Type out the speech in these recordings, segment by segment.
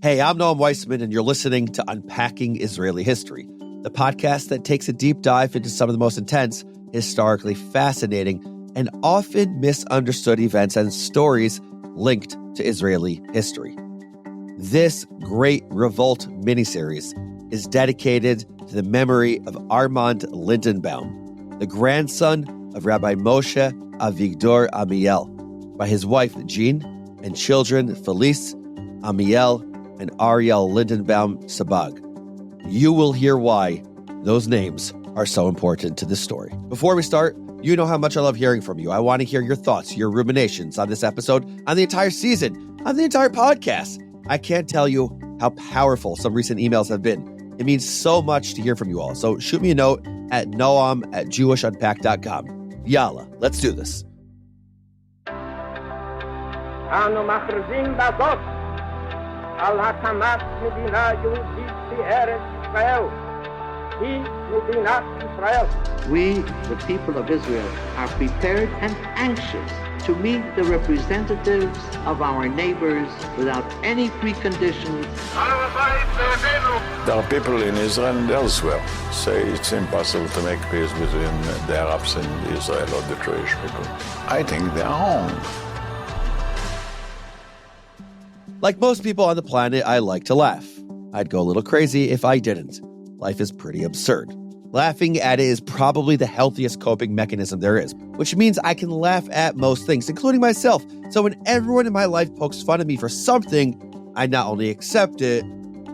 Hey, I'm Noam Weissman, and you're listening to Unpacking Israeli History, the podcast that takes a deep dive into some of the most intense, historically fascinating, and often misunderstood events and stories linked to Israeli history. This Great Revolt miniseries is dedicated to the memory of Armand Lindenbaum, the grandson of Rabbi Moshe Avigdor Amiel, by his wife Jean and children Felice, Amiel, and Ariel Lindenbaum-Sebag. You will hear why those names are so important to this story. Before we start, you know how much I love hearing from you. I want to hear your thoughts, your ruminations on this episode, on the entire season, on the entire podcast. I can't tell you how powerful some recent emails have been. It means so much to hear from you all. So shoot me a note at noam@jewishnpack.com. Yalla, let's do this. על הקמת מדינה יהודית בארץ ישראל. היא מדינת ישראל. We, the people of Israel, are prepared and anxious to meet the representatives of our neighbors without any preconditions. There are people in Israel and elsewhere say it's impossible to make peace between the Arabs and Israel or the Jewish people. I think they are wrong. Like most people on the planet, I like to laugh. I'd go a little crazy if I didn't. Life is pretty absurd. Laughing at it is probably the healthiest coping mechanism there is, which means I can laugh at most things, including myself. So when everyone in my life pokes fun at me for something, I not only accept it,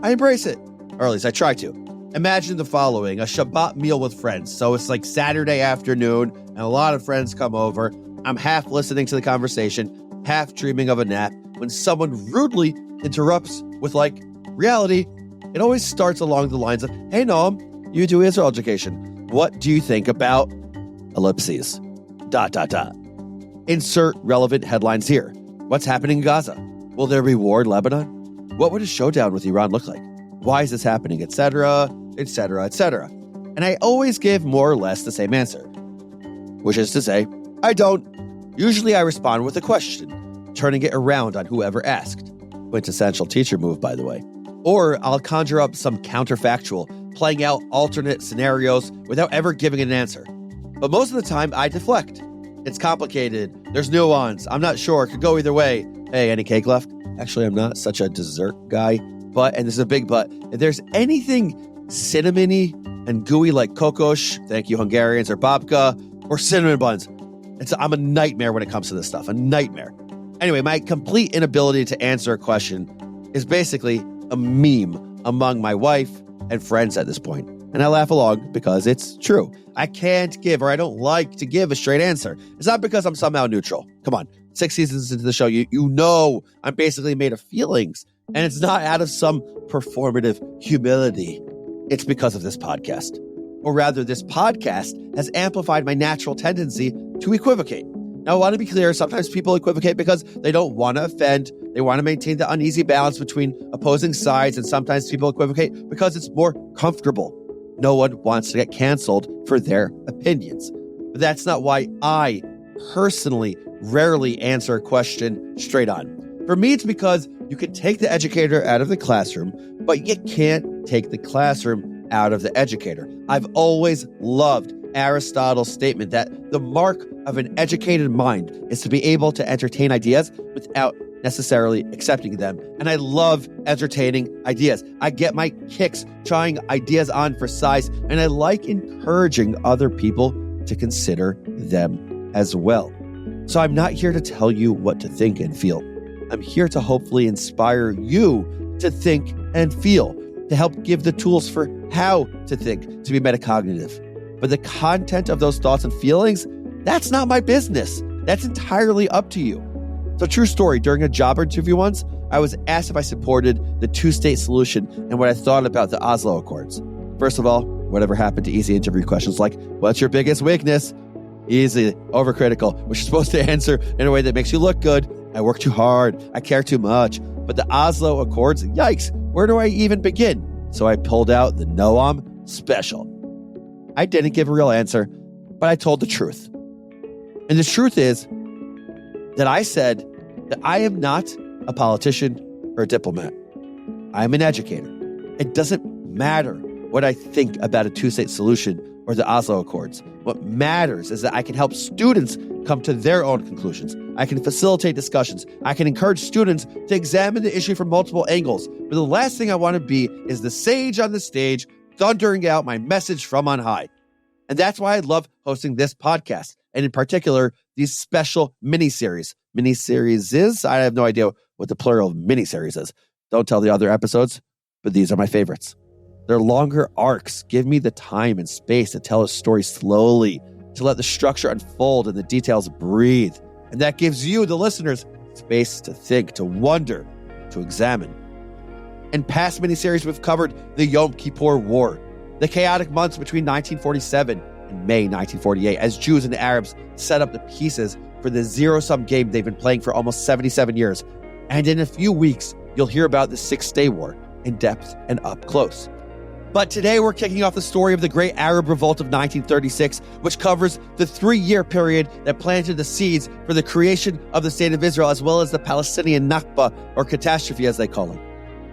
I embrace it. Or at least I try to. Imagine the following: a Shabbat meal with friends. So it's like Saturday afternoon, and a lot of friends come over. I'm half listening to the conversation, half dreaming of a nap, when someone rudely interrupts with, like, reality. It always starts along the lines of, hey, Noam, you do Israel education. What do you think about ellipses? ... Insert relevant headlines here. What's happening in Gaza? Will there be war in Lebanon? What would a showdown with Iran look like? Why is this happening? Etc., etc., etc. And I always give more or less the same answer, which is to say, I don't. Usually I respond with a question, turning it around on whoever asked. Quintessential teacher move, by the way. Or I'll conjure up some counterfactual, playing out alternate scenarios without ever giving an answer. But most of the time, I deflect. It's complicated. There's nuance. I'm not sure. It could go either way. Hey, any cake left? Actually, I'm not such a dessert guy. But, and this is a big but, if there's anything cinnamony and gooey like kokos, thank you Hungarians, or babka, or cinnamon buns, I'm a nightmare when it comes to this stuff. A nightmare. Anyway, my complete inability to answer a question is basically a meme among my wife and friends at this point. And I laugh along because it's true. I can't give, or I don't like to give, a straight answer. It's not because I'm somehow neutral. Come on, 6 seasons into the show, you know I'm basically made of feelings. And it's not out of some performative humility. It's because of this podcast. Or rather, this podcast has amplified my natural tendency to equivocate. Now, I want to be clear, sometimes people equivocate because they don't want to offend. They want to maintain the uneasy balance between opposing sides, and sometimes people equivocate because it's more comfortable. No one wants to get canceled for their opinions. But that's not why I personally rarely answer a question straight on. For me, it's because you can take the educator out of the classroom, but you can't take the classroom out of the educator. I've always loved Aristotle's statement that the mark of an educated mind is to be able to entertain ideas without necessarily accepting them. And I love entertaining ideas. I get my kicks trying ideas on for size, and I like encouraging other people to consider them as well. So I'm not here to tell you what to think and feel. I'm here to hopefully inspire you to think and feel, to help give the tools for how to think, to be metacognitive. But the content of those thoughts and feelings, that's not my business. That's entirely up to you. It's a true story. During a job interview once, I was asked if I supported the two-state solution and what I thought about the Oslo Accords. First of all, whatever happened to easy interview questions like, what's your biggest weakness? Easy, overcritical, which you're supposed to answer in a way that makes you look good. I work too hard. I care too much. But the Oslo Accords, yikes, where do I even begin? So I pulled out the Noam special. I didn't give a real answer, but I told the truth. And the truth is that I said that I am not a politician or a diplomat. I'm an educator. It doesn't matter what I think about a two-state solution or the Oslo Accords. What matters is that I can help students come to their own conclusions. I can facilitate discussions. I can encourage students to examine the issue from multiple angles. But the last thing I want to be is the sage on the stage, thundering out my message from on high. And that's why I love hosting this podcast, and in particular, these special mini-series. Mini-series I have no idea what the plural of mini-series is. Don't tell the other episodes, but these are my favorites. Their longer arcs give me the time and space to tell a story slowly, to let the structure unfold and the details breathe. And that gives you, the listeners, space to think, to wonder, to examine. In past miniseries, we've covered the Yom Kippur War, the chaotic months between 1947 and May 1948, as Jews and Arabs set up the pieces for the zero-sum game they've been playing for almost 77 years. And in a few weeks, you'll hear about the Six-Day War in depth and up close. But today we're kicking off the story of the Great Arab Revolt of 1936, which covers the 3-year period that planted the seeds for the creation of the State of Israel, as well as the Palestinian Nakba, or catastrophe as they call it.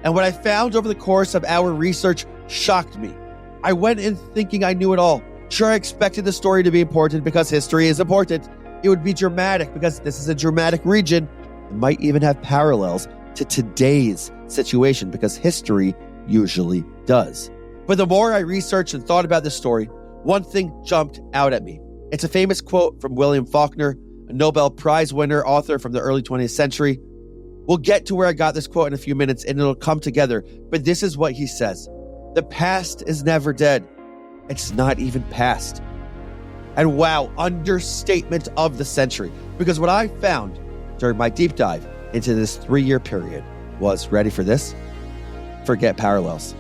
And what I found over the course of our research shocked me. I went in thinking I knew it all. Sure, I expected the story to be important because history is important. It would be dramatic because this is a dramatic region. It might even have parallels to today's situation because history usually does. But the more I researched and thought about this story, one thing jumped out at me. It's a famous quote from William Faulkner, a Nobel Prize winner, author from the early 20th century. We'll get to where I got this quote in a few minutes and it'll come together, but this is what he says. The past is never dead. It's not even past. And wow, understatement of the century. Because what I found during my deep dive into this 3-year period was, ready for this? Forget parallels.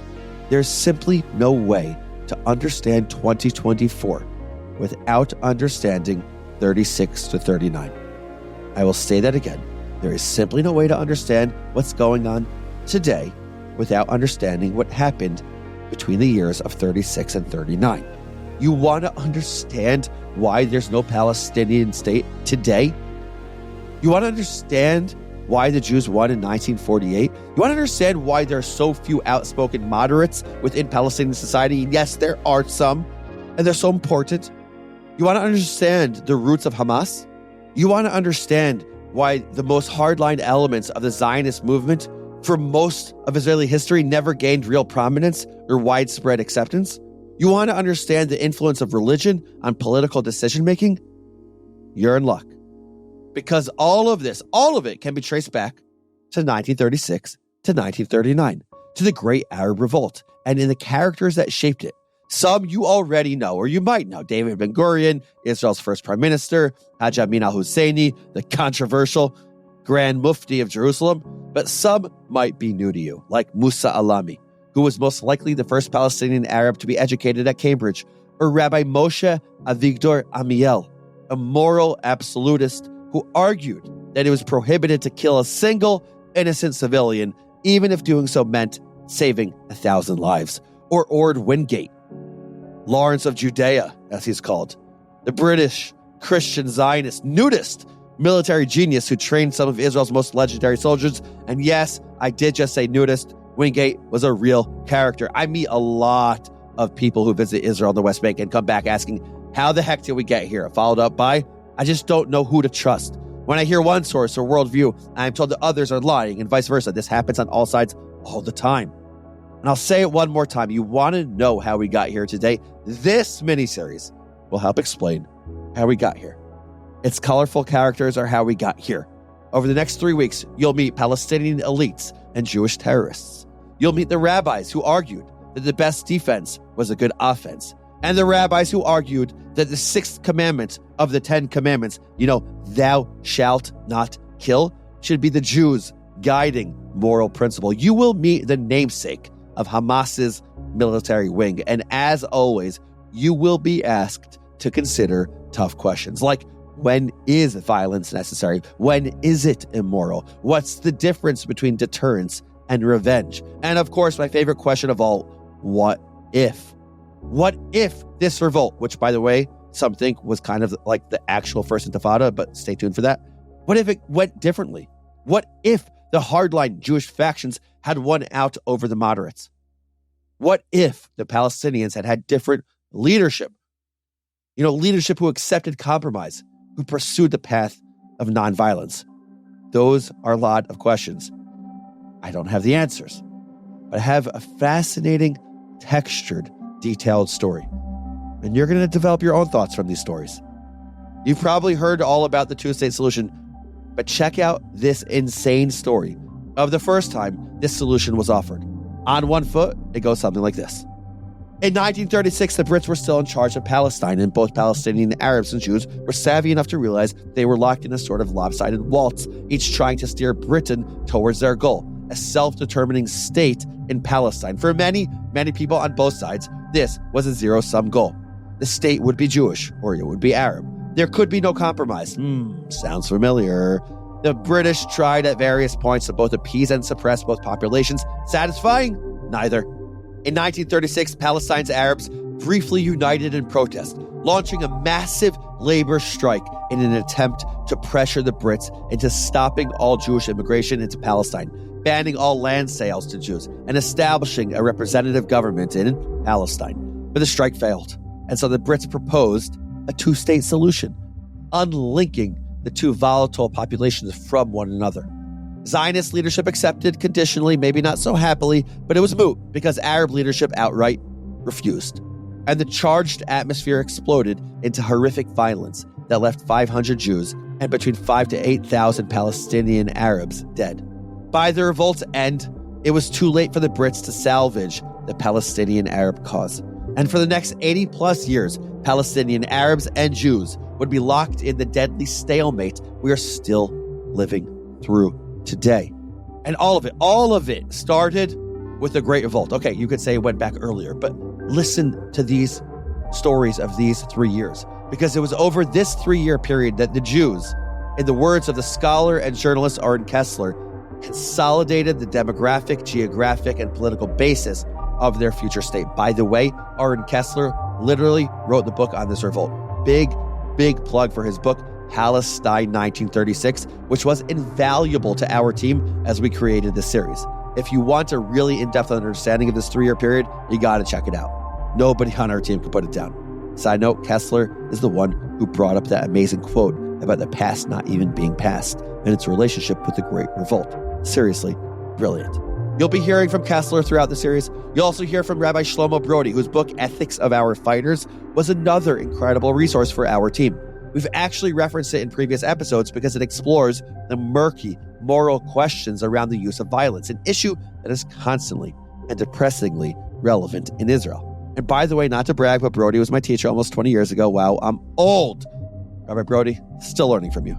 There's simply no way to understand 2024 without understanding 36 to 39. I will say that again. There is simply no way to understand what's going on today without understanding what happened between the years of 36 and 39. You want to understand why there's no Palestinian state today? You want to understand why the Jews won in 1948? You want to understand why there are so few outspoken moderates within Palestinian society? And yes, there are some, and they're so important. You want to understand the roots of Hamas? You want to understand why the most hardline elements of the Zionist movement for most of Israeli history never gained real prominence or widespread acceptance? You want to understand the influence of religion on political decision-making? You're in luck. Because all of it can be traced back to 1936 to 1939, to the Great Arab Revolt, and in the characters that shaped it. Some you already know, or you might know. David Ben-Gurion, Israel's first prime minister, Hajj Amin al-Husseini, the controversial Grand Mufti of Jerusalem. But some might be new to you, like Musa Alami, who was most likely the first Palestinian Arab to be educated at Cambridge, or Rabbi Moshe Avigdor Amiel, a moral absolutist who argued that it was prohibited to kill a single innocent civilian, even if doing so meant saving 1,000 lives. Or Ord Wingate, Lawrence of Judea, as he's called, the British Christian Zionist nudist military genius who trained some of Israel's most legendary soldiers. And yes, I did just say nudist. Wingate was a real character. I meet a lot of people who visit Israel and the West Bank and come back asking, how the heck did we get here? Followed up by, I just don't know who to trust. When I hear one source or worldview, I'm told that others are lying and vice versa. This happens on all sides all the time. And I'll say it one more time. You want to know how we got here today? This miniseries will help explain how we got here. Its colorful characters are how we got here. Over the next 3 weeks, you'll meet Palestinian elites and Jewish terrorists. You'll meet the rabbis who argued that the best defense was a good offense, and the rabbis who argued that the 6th commandment of the 10 commandments, thou shalt not kill, should be the Jews' guiding moral principle. You will meet the namesake of Hamas's military wing, and as always, you will be asked to consider tough questions like, when is violence necessary? When is it immoral? What's the difference between deterrence and revenge? And of course, my favorite question of all, what if? What if this revolt, which by the way, some think was kind of like the actual first intifada, but stay tuned for that. What if it went differently? What if The hardline Jewish factions had won out over the moderates. What if the Palestinians had had different leadership? Leadership who accepted compromise, who pursued the path of nonviolence. Those are a lot of questions. I don't have the answers, but I have a fascinating, textured, detailed story. And you're going to develop your own thoughts from these stories. You've probably heard all about the two-state solution, but check out this insane story of the first time this solution was offered. On one foot, it goes something like this. In 1936, the Brits were still in charge of Palestine, and both Palestinian Arabs and Jews were savvy enough to realize they were locked in a sort of lopsided waltz, each trying to steer Britain towards their goal, a self-determining state in Palestine. For many, many people on both sides, this was a zero-sum goal. The state would be Jewish, or it would be Arab. There could be no compromise. Sounds familiar. The British tried at various points to both appease and suppress both populations. Satisfying? Neither. In 1936, Palestine's Arabs briefly united in protest, launching a massive labor strike in an attempt to pressure the Brits into stopping all Jewish immigration into Palestine, banning all land sales to Jews, and establishing a representative government in Palestine. But the strike failed, and so the Brits proposed a two-state solution, unlinking the two volatile populations from one another. Zionist leadership accepted conditionally, maybe not so happily, but it was moot because Arab leadership outright refused. And the charged atmosphere exploded into horrific violence that left 500 Jews and between 5,000 to 8,000 Palestinian Arabs dead. By the revolt's end, it was too late for the Brits to salvage the Palestinian Arab cause. And for the next 80 plus years, Palestinian Arabs and Jews would be locked in the deadly stalemate we are still living through today. And all of it started with the Great Revolt. Okay, you could say it went back earlier, but listen to these stories of these 3 years, because it was over this 3-year period that the Jews, in the words of the scholar and journalist Aaron Kessler, consolidated the demographic, geographic, and political basis of their future state. By the way, Aaron Kessler literally wrote the book on this revolt. Big plug for his book, Palestine 1936, which was invaluable to our team as we created this series. If you want a really in-depth understanding of this 3-year period, you got to check it out. Nobody on our team could put it down. Side note, Kessler is the one who brought up that amazing quote about the past not even being past and its relationship with the Great Revolt. Seriously, brilliant. You'll be hearing from Kessler throughout the series. You'll also hear from Rabbi Shlomo Brody, whose book, Ethics of Our Fighters, was another incredible resource for our team. We've actually referenced it in previous episodes because it explores the murky moral questions around the use of violence, an issue that is constantly and depressingly relevant in Israel. And by the way, not to brag, but Brody was my teacher almost 20 years ago. Wow, I'm old. Rabbi Brody, still learning from you.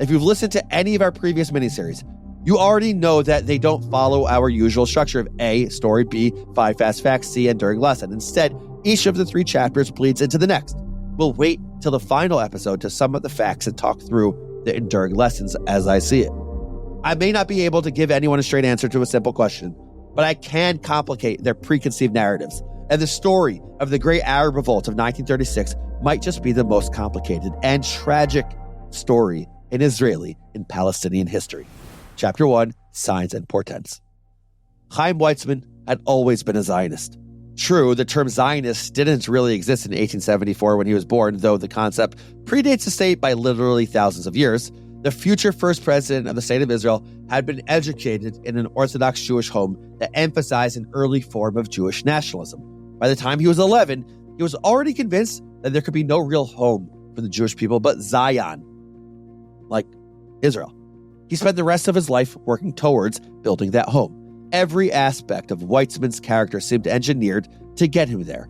If you've listened to any of our previous miniseries, you already know that they don't follow our usual structure of A, story, B, 5 fast facts, C, enduring lesson. Instead, each of the 3 chapters bleeds into the next. We'll wait till the final episode to sum up the facts and talk through the enduring lessons as I see it. I may not be able to give anyone a straight answer to a simple question, but I can complicate their preconceived narratives. And the story of the Great Arab Revolt of 1936 might just be the most complicated and tragic story in Israeli and Palestinian history. Chapter 1, Signs and Portents. Chaim Weizmann had always been a Zionist. True, the term Zionist didn't really exist in 1874 when he was born, though the concept predates the state by literally thousands of years. The future first president of the state of Israel had been educated in an Orthodox Jewish home that emphasized an early form of Jewish nationalism. By the time he was 11, he was already convinced that there could be no real home for the Jewish people but Zion, like Israel. He spent the rest of his life working towards building that home. Every aspect of Weizmann's character seemed engineered to get him there.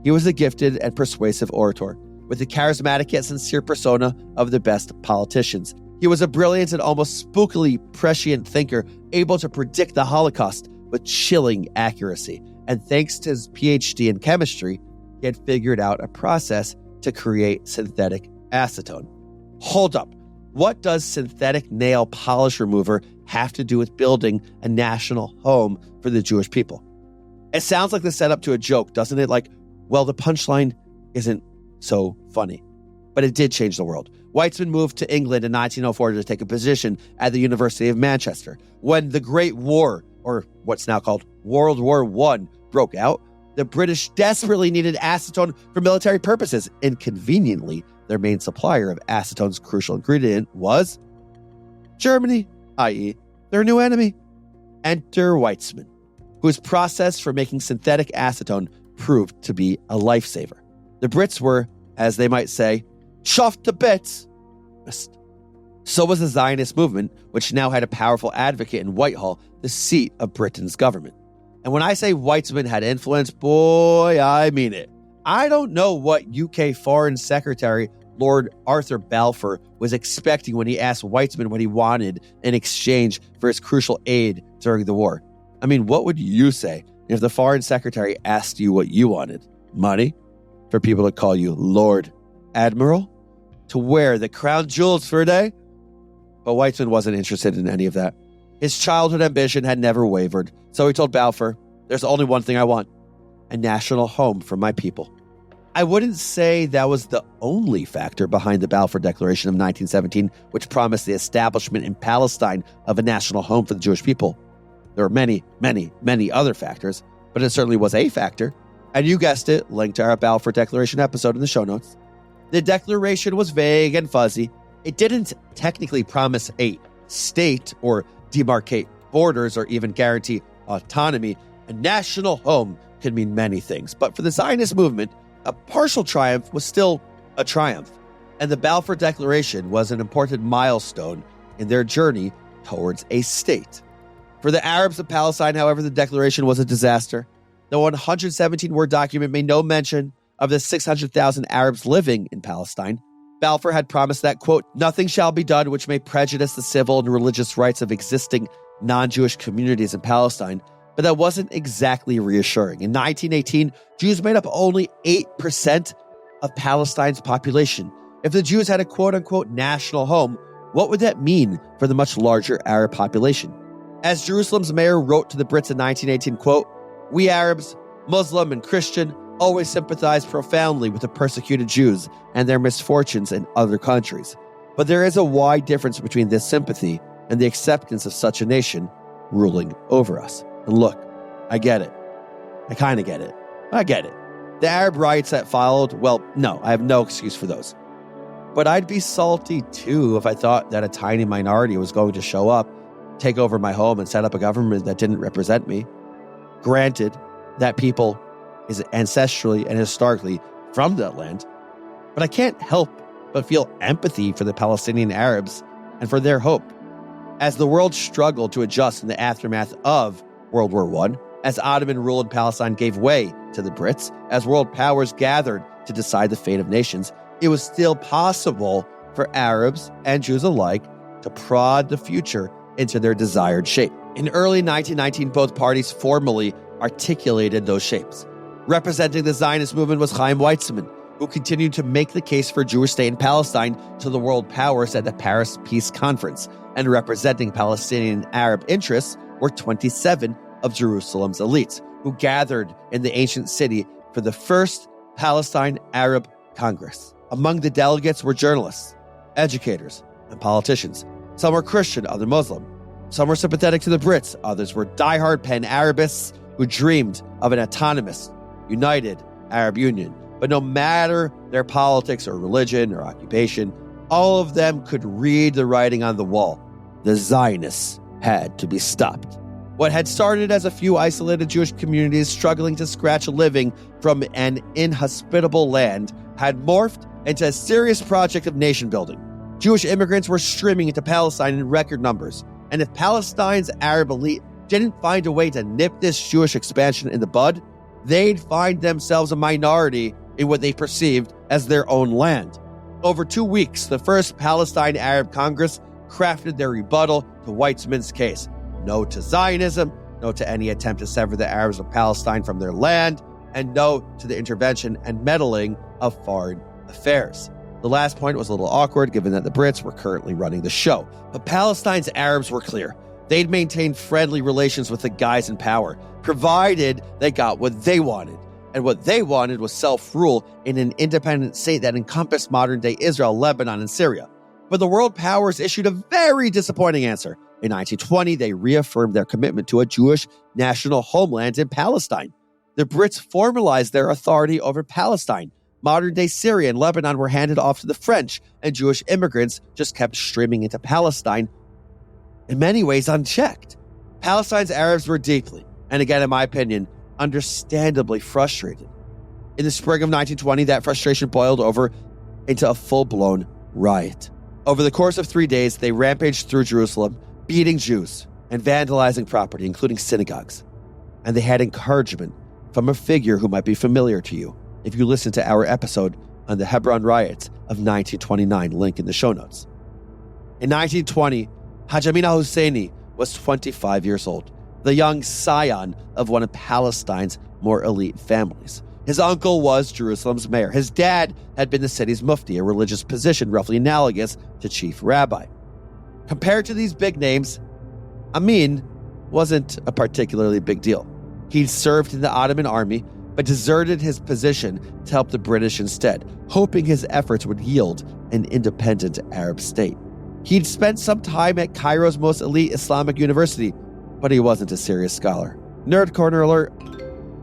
He was a gifted and persuasive orator, with the charismatic yet sincere persona of the best politicians. He was a brilliant and almost spookily prescient thinker, able to predict the Holocaust with chilling accuracy. And thanks to his PhD in chemistry, he had figured out a process to create synthetic acetone. Hold up. What does synthetic nail polish remover have to do with building a national home for the Jewish people? It sounds like the setup to a joke, doesn't it? Like, well, the punchline isn't so funny. But it did change the world. Weizmann moved to England in 1904 to take a position at the University of Manchester. When the Great War, or what's now called World War I, broke out, the British desperately needed acetone for military purposes. Inconveniently, their main supplier of acetone's crucial ingredient was Germany, i.e., their new enemy. Enter Weizmann, whose process for making synthetic acetone proved to be a lifesaver. The Brits were, as they might say, chuffed to bits. So was the Zionist movement, which now had a powerful advocate in Whitehall, the seat of Britain's government. And when I say Weizmann had influence, boy, I mean it. I don't know what UK Foreign Secretary Lord Arthur Balfour was expecting when he asked Weizmann what he wanted in exchange for his crucial aid during the war. I mean, what would you say if the Foreign Secretary asked you what you wanted? Money? For people to call you Lord Admiral? To wear the crown jewels for a day? But Weizmann wasn't interested in any of that. His childhood ambition had never wavered, so he told Balfour, "There's only one thing I want, a national home for my people." I wouldn't say that was the only factor behind the Balfour Declaration of 1917, which promised the establishment in Palestine of a national home for the Jewish people. There were many, many, many other factors, but it certainly was a factor. And you guessed it, linked to our Balfour Declaration episode in the show notes. The declaration was vague and fuzzy. It didn't technically promise a state or demarcate borders or even guarantee autonomy. A national home could mean many things, but for the Zionist movement, a partial triumph was still a triumph, and the Balfour Declaration was an important milestone in their journey towards a state. For the Arabs of Palestine, however, the declaration was a disaster. The 117-word document made no mention of the 600,000 Arabs living in Palestine. Balfour had promised that, quote, "nothing shall be done which may prejudice the civil and religious rights of existing non-Jewish communities in Palestine," but that wasn't exactly reassuring. In 1918, Jews made up only 8% of Palestine's population. If the Jews had a quote-unquote national home, what would that mean for the much larger Arab population? As Jerusalem's mayor wrote to the Brits in 1918, quote, "We Arabs, Muslim and Christian, always sympathize profoundly with the persecuted Jews and their misfortunes in other countries. But there is a wide difference between this sympathy and the acceptance of such a nation ruling over us." And look, I get it. I kind of get it. I get it. The Arab riots that followed, well, no, I have no excuse for those. But I'd be salty too if I thought that a tiny minority was going to show up, take over my home, and set up a government that didn't represent me. Granted, that people is ancestrally and historically from that land, but I can't help but feel empathy for the Palestinian Arabs and for their hope. As the world struggled to adjust in the aftermath of World War I, as Ottoman rule in Palestine gave way to the Brits, as world powers gathered to decide the fate of nations, it was still possible for Arabs and Jews alike to prod the future into their desired shape. In early 1919, both parties formally articulated those shapes. Representing the Zionist movement was Chaim Weizmann, who continued to make the case for a Jewish state in Palestine to the world powers at the Paris Peace Conference, and representing Palestinian Arab interests were 27 of Jerusalem's elites, who gathered in the ancient city for the first Palestine Arab Congress. Among the delegates were journalists, educators, and politicians. Some were Christian, others Muslim. Some were sympathetic to the Brits, others were diehard pan-Arabists who dreamed of an autonomous, united Arab Union. But no matter their politics or religion or occupation, all of them could read the writing on the wall. The Zionists had to be stopped. What had started as a few isolated Jewish communities struggling to scratch a living from an inhospitable land had morphed into a serious project of nation building. Jewish immigrants were streaming into Palestine in record numbers, and if Palestine's Arab elite didn't find a way to nip this Jewish expansion in the bud, they'd find themselves a minority in what they perceived as their own land. Over 2 weeks, the First Palestine Arab Congress crafted their rebuttal to Weizmann's case. No to Zionism, no to any attempt to sever the Arabs of Palestine from their land, and no to the intervention and meddling of foreign affairs. The last point was a little awkward given that the Brits were currently running the show. But Palestine's Arabs were clear. They'd maintain friendly relations with the guys in power, provided they got what they wanted. And what they wanted was self-rule in an independent state that encompassed modern-day Israel, Lebanon, and Syria. But the world powers issued a very disappointing answer. In 1920, they reaffirmed their commitment to a Jewish national homeland in Palestine. The Brits formalized their authority over Palestine. Modern-day Syria and Lebanon were handed off to the French, and Jewish immigrants just kept streaming into Palestine, in many ways unchecked. Palestine's Arabs were deeply, and again, in my opinion, understandably frustrated. In the spring of 1920, that frustration boiled over into a full-blown riot. Over the course of 3 days, they rampaged through Jerusalem, beating Jews and vandalizing property, including synagogues. And they had encouragement from a figure who might be familiar to you if you listen to our episode on the Hebron riots of 1929, link in the show notes. In 1920, Haj Amin al-Husseini was 25 years old, the young scion of one of Palestine's more elite families. His uncle was Jerusalem's mayor. His dad had been the city's mufti, a religious position roughly analogous to chief rabbi. Compared to these big names, Amin wasn't a particularly big deal. He'd served in the Ottoman army, but deserted his position to help the British instead, hoping his efforts would yield an independent Arab state. He'd spent some time at Cairo's most elite Islamic university, but he wasn't a serious scholar. Nerd corner alert.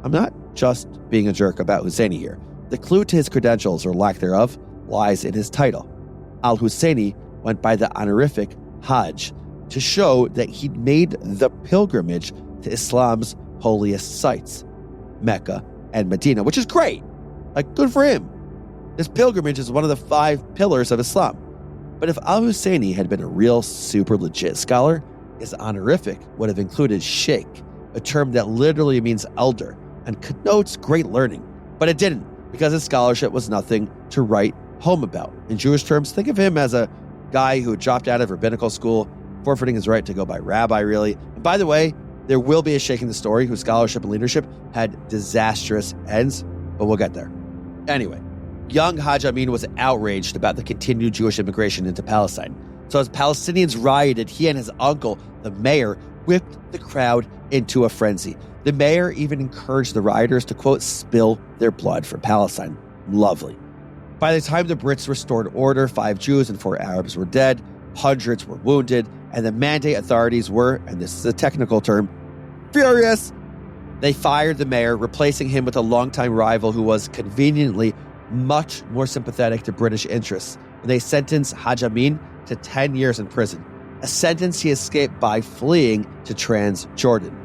I'm not just being a jerk about Husseini here. The clue to his credentials, or lack thereof, lies in his title. Al-Husseini went by the honorific Hajj to show that he'd made the pilgrimage to Islam's holiest sites, Mecca and Medina, which is great. Like, good for him. This pilgrimage is one of the 5 pillars of Islam. But if Al-Husseini had been a real super legit scholar, his honorific would have included sheikh, a term that literally means elder and connotes great learning. But it didn't, because his scholarship was nothing to write home about. In Jewish terms, think of him as a guy who dropped out of rabbinical school, forfeiting his right to go by rabbi, really. And by the way, there will be a sheikh in the story whose scholarship and leadership had disastrous ends, but we'll get there. Anyway, young Haj Amin was outraged about the continued Jewish immigration into Palestine. So as Palestinians rioted, he and his uncle, the mayor, whipped the crowd into a frenzy. The mayor even encouraged the rioters to, quote, spill their blood for Palestine. Lovely. By the time the Brits restored order, 5 Jews and 4 Arabs were dead, hundreds were wounded, and the Mandate authorities were, and this is a technical term, furious. They fired the mayor, replacing him with a longtime rival who was conveniently much more sympathetic to British interests. They sentenced Haj Amin to 10 years in prison, a sentence he escaped by fleeing to Transjordan.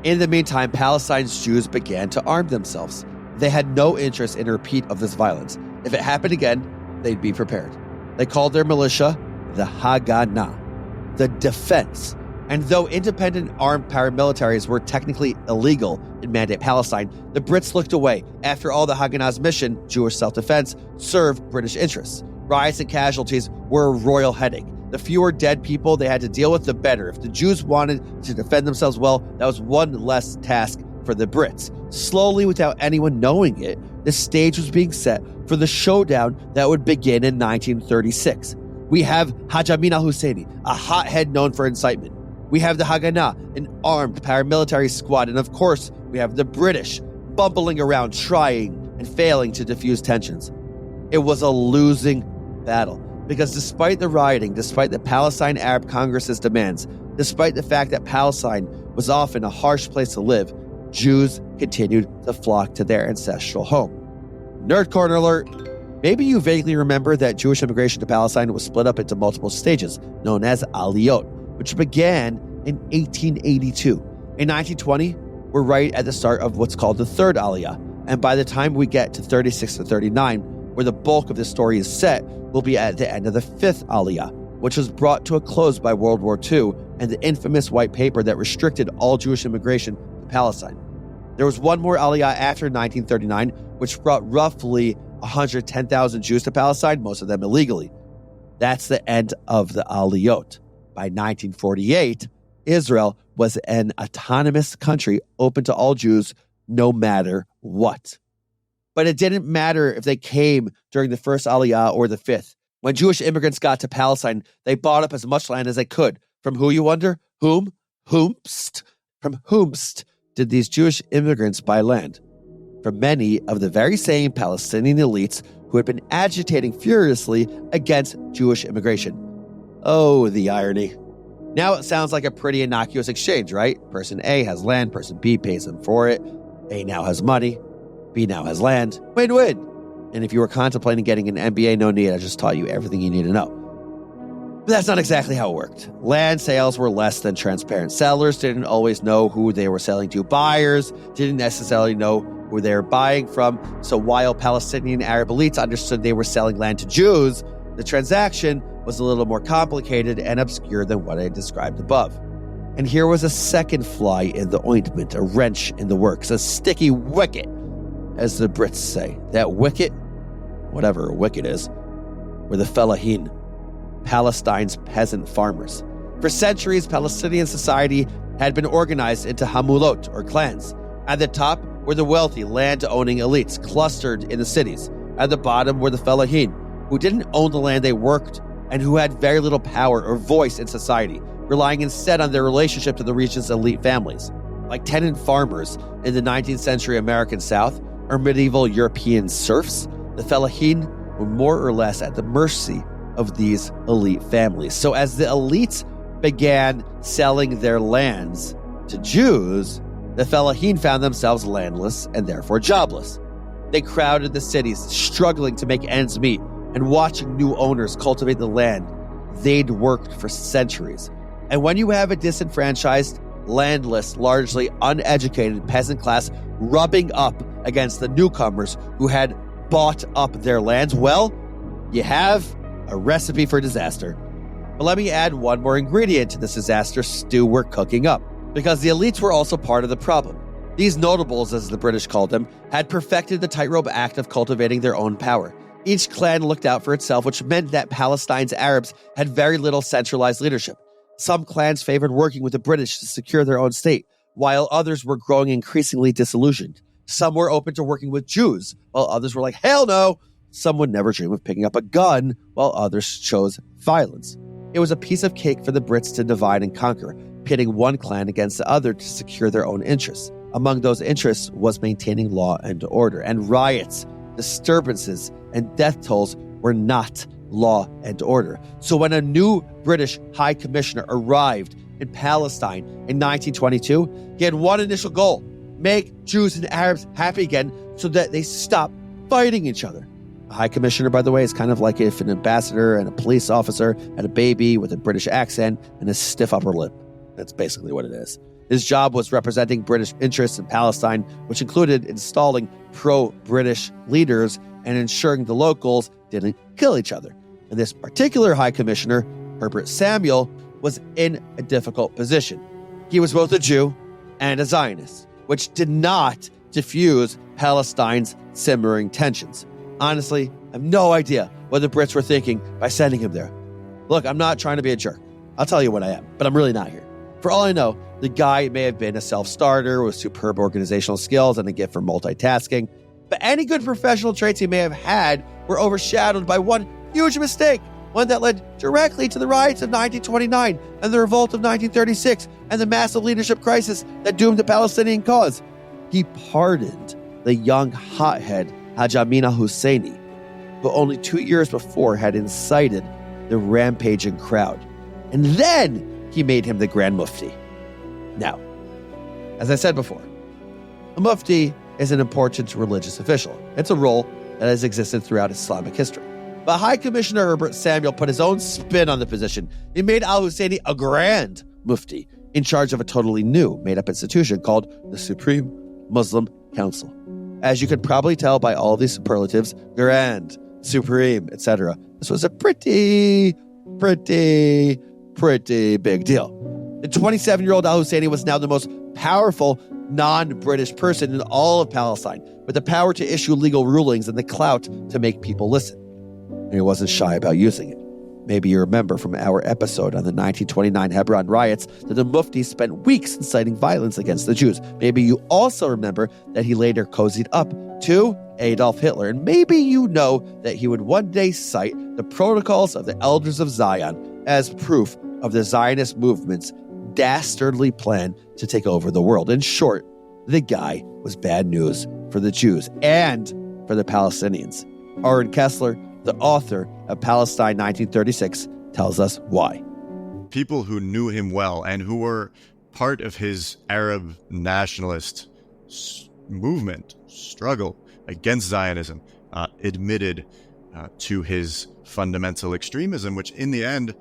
In the meantime, Palestine's Jews began to arm themselves. They had no interest in a repeat of this violence. If it happened again, they'd be prepared. They called their militia the Haganah, the defense. And though independent armed paramilitaries were technically illegal in Mandate Palestine, the Brits looked away. After all, the Haganah's mission, Jewish self-defense, served British interests. Riots and casualties were a royal headache. The fewer dead people they had to deal with, the better. If the Jews wanted to defend themselves well, that was one less task for the Brits. Slowly, without anyone knowing it, the stage was being set for the showdown that would begin in 1936. We have Haj Amin al-Husseini, a hothead known for incitement. We have the Haganah, an armed paramilitary squad. And of course, we have the British bumbling around, trying and failing to diffuse tensions. It was a losing battle because despite the rioting, despite the Palestine Arab Congress's demands, despite the fact that Palestine was often a harsh place to live, Jews continued to flock to their ancestral home. Nerd corner alert. Maybe you vaguely remember that Jewish immigration to Palestine was split up into multiple stages, known as aliyot, which began in 1882. In 1920, we're right at the start of what's called the third aliyah, and by the time we get to 36 to 39, where the bulk of the story is set, we'll be at the end of the fifth aliyah, which was brought to a close by World War II and the infamous white paper that restricted all Jewish immigration to Palestine. There was one more aliyah after 1939, which brought roughly 110,000 Jews to Palestine, most of them illegally. That's the end of the aliyot. By 1948, Israel was an autonomous country open to all Jews, no matter what. But it didn't matter if they came during the first aliyah or the fifth. When Jewish immigrants got to Palestine, they bought up as much land as they could. From who, you wonder? Whom? Whomst? From whomst did these Jewish immigrants buy land? from many of the very same Palestinian elites who had been agitating furiously against Jewish immigration. Oh, the irony. Now it sounds like a pretty innocuous exchange, right? Person A has land, person B pays them for it. A now has money, B now has land. Win-win. And if you were contemplating getting an MBA, no need, I just taught you everything you need to know. But that's not exactly how it worked. Land sales were less than transparent. Sellers didn't always know who they were selling to. Buyers didn't necessarily know who they were buying from. So while Palestinian Arab elites understood they were selling land to Jews, the transaction was a little more complicated and obscure than what I described above. And here was a second fly in the ointment, a wrench in the works, a sticky wicket, as the Brits say. That wicket, whatever a wicket is, were the Fellaheen, Palestine's peasant farmers. For centuries, Palestinian society had been organized into hamulot, or clans. At the top were the wealthy, land-owning elites clustered in the cities. At the bottom were the Fellaheen, who didn't own the land they worked and who had very little power or voice in society, relying instead on their relationship to the region's elite families. Like tenant farmers in the 19th century American South or medieval European serfs, the Fellaheen were more or less at the mercy of these elite families. So as the elites began selling their lands to Jews, the Fellaheen found themselves landless and therefore jobless. They crowded the cities, struggling to make ends meet and watching new owners cultivate the land they'd worked for centuries. And when you have a disenfranchised, landless, largely uneducated peasant class rubbing up against the newcomers who had bought up their lands, well, you have a recipe for disaster. But let me add one more ingredient to this disaster stew we're cooking up, because the elites were also part of the problem. These notables, as the British called them, had perfected the tightrope act of cultivating their own power. Each clan looked out for itself, which meant that Palestine's Arabs had very little centralized leadership. Some clans favored working with the British to secure their own state, while others were growing increasingly disillusioned. Some were open to working with Jews, while others were like, hell no! Some would never dream of picking up a gun, while others chose violence. It was a piece of cake for the Brits to divide and conquer, pitting one clan against the other to secure their own interests. Among those interests was maintaining law and order, and riots, disturbances, and death tolls were not law and order. So when a new British High Commissioner arrived in Palestine in 1922, he had one initial goal: make Jews and Arabs happy again so that they stop fighting each other. A High Commissioner, by the way, is kind of like if an ambassador and a police officer had a baby with a British accent and a stiff upper lip. That's basically what it is. His job was representing British interests in Palestine, which included installing pro-British leaders and ensuring the locals didn't kill each other. And this particular High Commissioner, Herbert Samuel, was in a difficult position. He was both a Jew and a Zionist, which did not diffuse Palestine's simmering tensions. Honestly, I have no idea what the Brits were thinking by sending him there. Look, I'm not trying to be a jerk. I'll tell you what I am, but I'm really not here. For all I know, the guy may have been a self-starter with superb organizational skills and a gift for multitasking, but any good professional traits he may have had were overshadowed by one huge mistake, one that led directly to the riots of 1929 and the revolt of 1936 and the massive leadership crisis that doomed the Palestinian cause. He pardoned the young hothead Haj Amin al-Husseini, who only 2 years before had incited the rampaging crowd. And then he made him the Grand Mufti. Now, as I said before, a Mufti is an important religious official. It's a role that has existed throughout Islamic history. But High Commissioner Herbert Samuel put his own spin on the position. He made al-Husseini a Grand Mufti in charge of a totally new, made-up institution called the Supreme Muslim Council. As you could probably tell by all of these superlatives, grand, supreme, etc., this was a pretty big deal. The 27-year-old al-Husseini was now the most powerful non-British person in all of Palestine, with the power to issue legal rulings and the clout to make people listen. And he wasn't shy about using it. Maybe you remember from our episode on the 1929 Hebron riots that the Mufti spent weeks inciting violence against the Jews. Maybe you also remember that he later cozied up to Adolf Hitler. And maybe you know that he would one day cite the protocols of the Elders of Zion as proof of the Zionist movement's dastardly plan to take over the world. In short, the guy was bad news for the Jews and for the Palestinians. Aaron Kessler, the author of Palestine 1936, tells us why. People who knew him well and who were part of his Arab nationalist movement, struggle against Zionism, admitted to his fundamental extremism, which in the end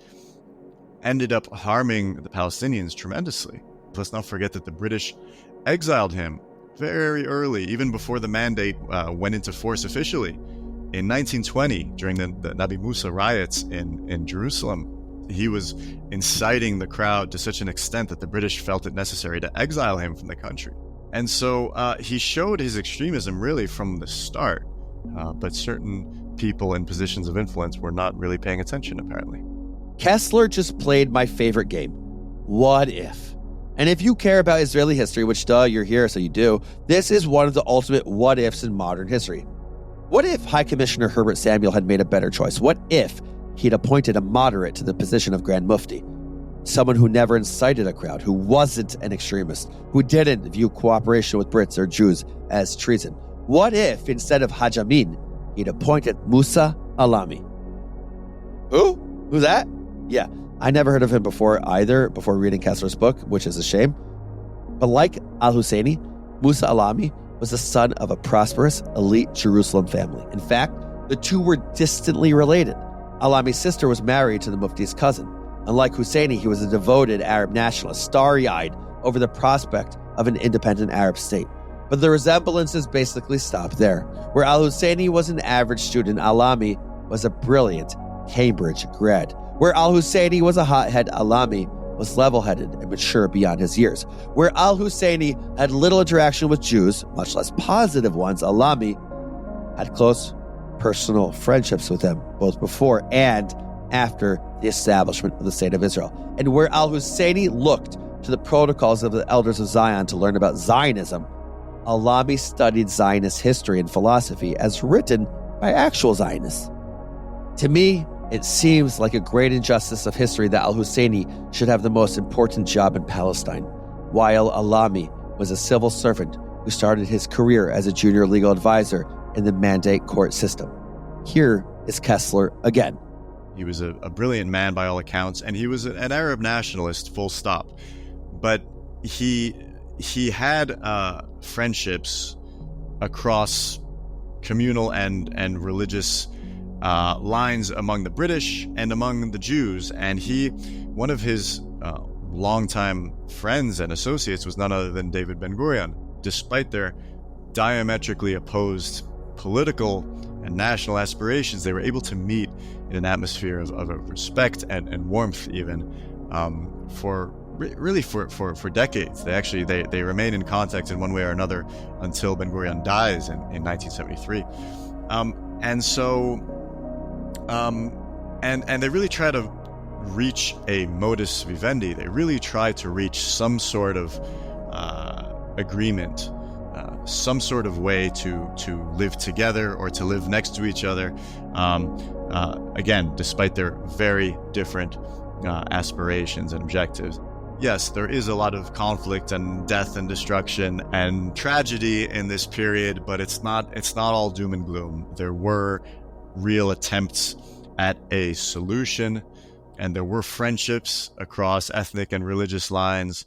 ended up harming the Palestinians tremendously. Let's not forget that the British exiled him very early, even before the mandate went into force officially. In 1920, during the Nabi Musa riots in Jerusalem, he was inciting the crowd to such an extent that the British felt it necessary to exile him from the country. And so he showed his extremism really from the start, but certain people in positions of influence were not really paying attention, apparently. Kessler just played my favorite game, What If? And if you care about Israeli history, which you're here, so you do, this is one of the ultimate what ifs in modern history. What if High Commissioner Herbert Samuel had made a better choice? What if he'd appointed a moderate to the position of Grand Mufti? Someone who never incited a crowd, who wasn't an extremist, who didn't view cooperation with Brits or Jews as treason. What if, instead of Haj Amin, he'd appointed Musa Alami? Who? Who's that? Yeah, I never heard of him before either, before reading Kessler's book, which is a shame. But like al-Husseini, Musa Alami was the son of a prosperous, elite Jerusalem family. In fact, the two were distantly related. Alami's sister was married to the Mufti's cousin. Unlike Husseini, he was a devoted Arab nationalist, starry-eyed over the prospect of an independent Arab state. But the resemblances basically stopped there. Where al-Husseini was an average student, Alami was a brilliant Cambridge grad. Where al-Husseini was a hothead, Alami was level-headed and mature beyond his years. Where al-Husseini had little interaction with Jews, much less positive ones, Alami had close personal friendships with them, both before and after the establishment of the State of Israel. And where al-Husseini looked to the protocols of the Elders of Zion to learn about Zionism, Alami studied Zionist history and philosophy as written by actual Zionists. To me, it seems like a great injustice of history that al-Husseini should have the most important job in Palestine, while Alami was a civil servant who started his career as a junior legal advisor in the mandate court system. Here is Kessler again. He was a brilliant man by all accounts, and he was an Arab nationalist, full stop. But he had friendships across communal and religious lines among the British and among the Jews. And one of his longtime friends and associates was none other than David Ben-Gurion. Despite their diametrically opposed political and national aspirations, they were able to meet in an atmosphere of respect and warmth, even for decades. They remain in contact in one way or another until Ben-Gurion dies in 1973. And they really try to reach a modus vivendi. They really try to reach some sort of agreement, some sort of way to live together or to live next to each other. Again, despite their very different aspirations and objectives. Yes, there is a lot of conflict and death and destruction and tragedy in this period, but it's not all doom and gloom. There were real attempts at a solution, and there were friendships across ethnic and religious lines.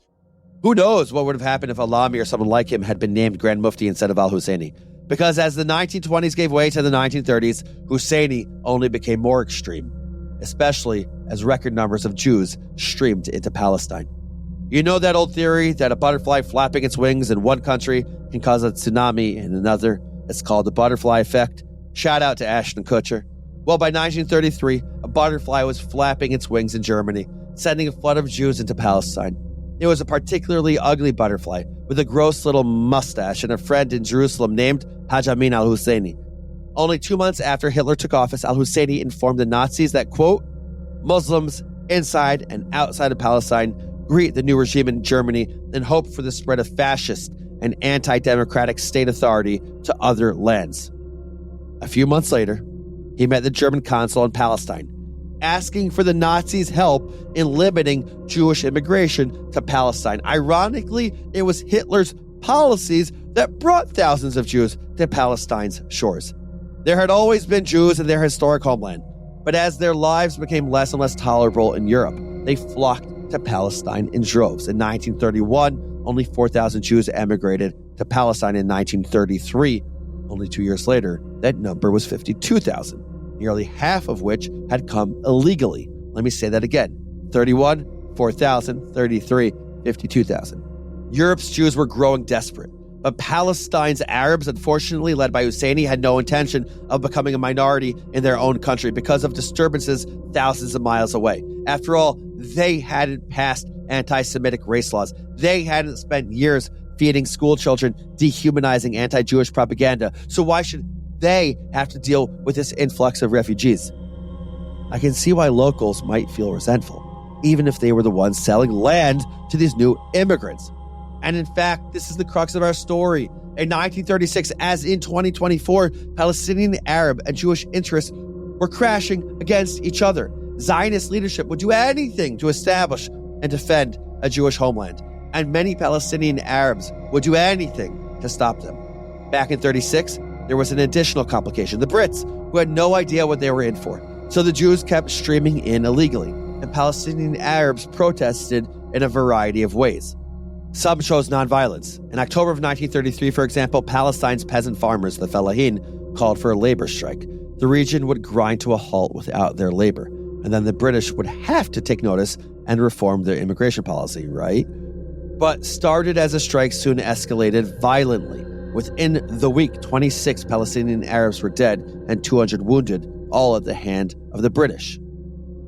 Who knows what would have happened if Alami or someone like him had been named Grand Mufti instead of al-Husseini? Because as the 1920s gave way to the 1930s, Husseini only became more extreme, especially as record numbers of Jews streamed into Palestine. You know that old theory that a butterfly flapping its wings in one country can cause a tsunami in another? It's called the butterfly effect. Shout out to Ashton Kutcher. Well, by 1933, a butterfly was flapping its wings in Germany, sending a flood of Jews into Palestine. It was a particularly ugly butterfly with a gross little mustache and a friend in Jerusalem named Haj Amin al-Husseini. Only 2 months after Hitler took office, al-Husseini informed the Nazis that, quote, Muslims inside and outside of Palestine greet the new regime in Germany and hope for the spread of fascist and anti-democratic state authority to other lands. A few months later, he met the German consul in Palestine, asking for the Nazis' help in limiting Jewish immigration to Palestine. Ironically, it was Hitler's policies that brought thousands of Jews to Palestine's shores. There had always been Jews in their historic homeland, but as their lives became less and less tolerable in Europe, they flocked to Palestine in droves. In 1931, only 4,000 Jews emigrated to Palestine. In 1933, only 2 years later, that number was 52,000, nearly half of which had come illegally. Let me say that again. 31, 4,000, 33, 52,000. Europe's Jews were growing desperate, but Palestine's Arabs, unfortunately led by Husseini, had no intention of becoming a minority in their own country because of disturbances thousands of miles away. After all, they hadn't passed anti-Semitic race laws. They hadn't spent years feeding school children dehumanizing anti-Jewish propaganda. So why should they have to deal with this influx of refugees? I can see why locals might feel resentful, even if they were the ones selling land to these new immigrants. And in fact, this is the crux of our story. In 1936, as in 2024, Palestinian Arab and Jewish interests were crashing against each other. Zionist leadership would do anything to establish and defend a Jewish homeland, and many Palestinian Arabs would do anything to stop them. Back in 1936, there was an additional complication: the Brits, who had no idea what they were in for. So the Jews kept streaming in illegally, and Palestinian Arabs protested in a variety of ways. Some chose nonviolence. In October of 1933, for example, Palestine's peasant farmers, the Fellahin, called for a labor strike. The region would grind to a halt without their labor, and then the British would have to take notice and reform their immigration policy, right? But started as a strike, soon escalated violently. Within the week, 26 Palestinian Arabs were dead and 200 wounded, all at the hand of the British.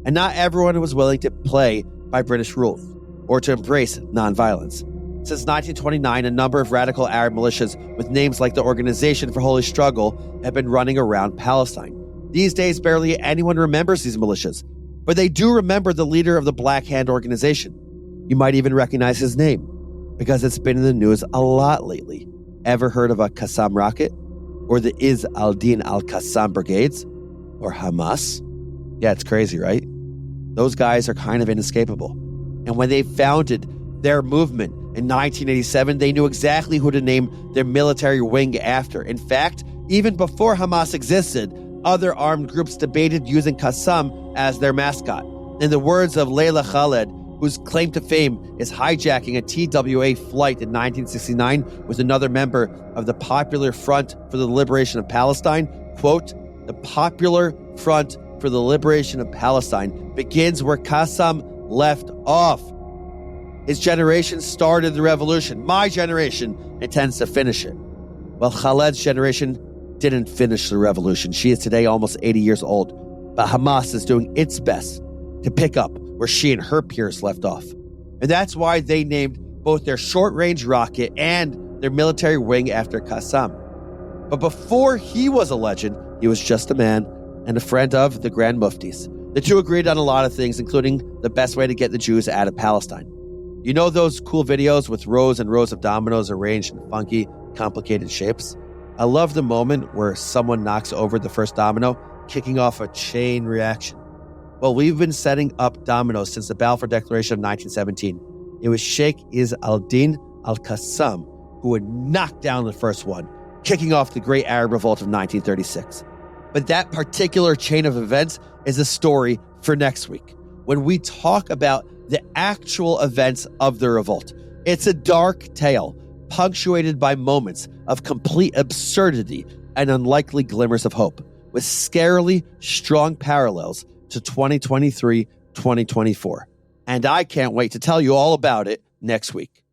And not everyone was willing to play by British rules or to embrace nonviolence. Since 1929, a number of radical Arab militias with names like the Organization for Holy Struggle have been running around Palestine. These days, barely anyone remembers these militias, but they do remember the leader of the Black Hand organization. You might even recognize his name, because it's been in the news a lot lately. Ever heard of a Qassam rocket? Or the Izz al-Din al-Qassam brigades? Or Hamas? Yeah, it's crazy, right? Those guys are kind of inescapable. And when they founded their movement in 1987, they knew exactly who to name their military wing after. In fact, even before Hamas existed, other armed groups debated using Qassam as their mascot. In the words of Layla Khaled, whose claim to fame is hijacking a TWA flight in 1969 with another member of the Popular Front for the Liberation of Palestine, quote, "The Popular Front for the Liberation of Palestine begins where Qassam left off. His generation started the revolution. My generation intends to finish it." Well, Khaled's generation didn't finish the revolution. She is today almost 80 years old, but Hamas is doing its best to pick up where she and her peers left off. And that's why they named both their short-range rocket and their military wing after Qassam. But before he was a legend, he was just a man and a friend of the Grand Muftis. The two agreed on a lot of things, including the best way to get the Jews out of Palestine. You know those cool videos with rows and rows of dominoes arranged in funky, complicated shapes? I love the moment where someone knocks over the first domino, kicking off a chain reaction. Well, we've been setting up dominoes since the Balfour Declaration of 1917. It was Sheikh Izz al-Din al-Qassam who would knock down the first one, kicking off the Great Arab Revolt of 1936. But that particular chain of events is a story for next week, when we talk about the actual events of the revolt. It's a dark tale, punctuated by moments of complete absurdity and unlikely glimmers of hope, with scarily strong parallels to 2023-2024. And I can't wait to tell you all about it next week.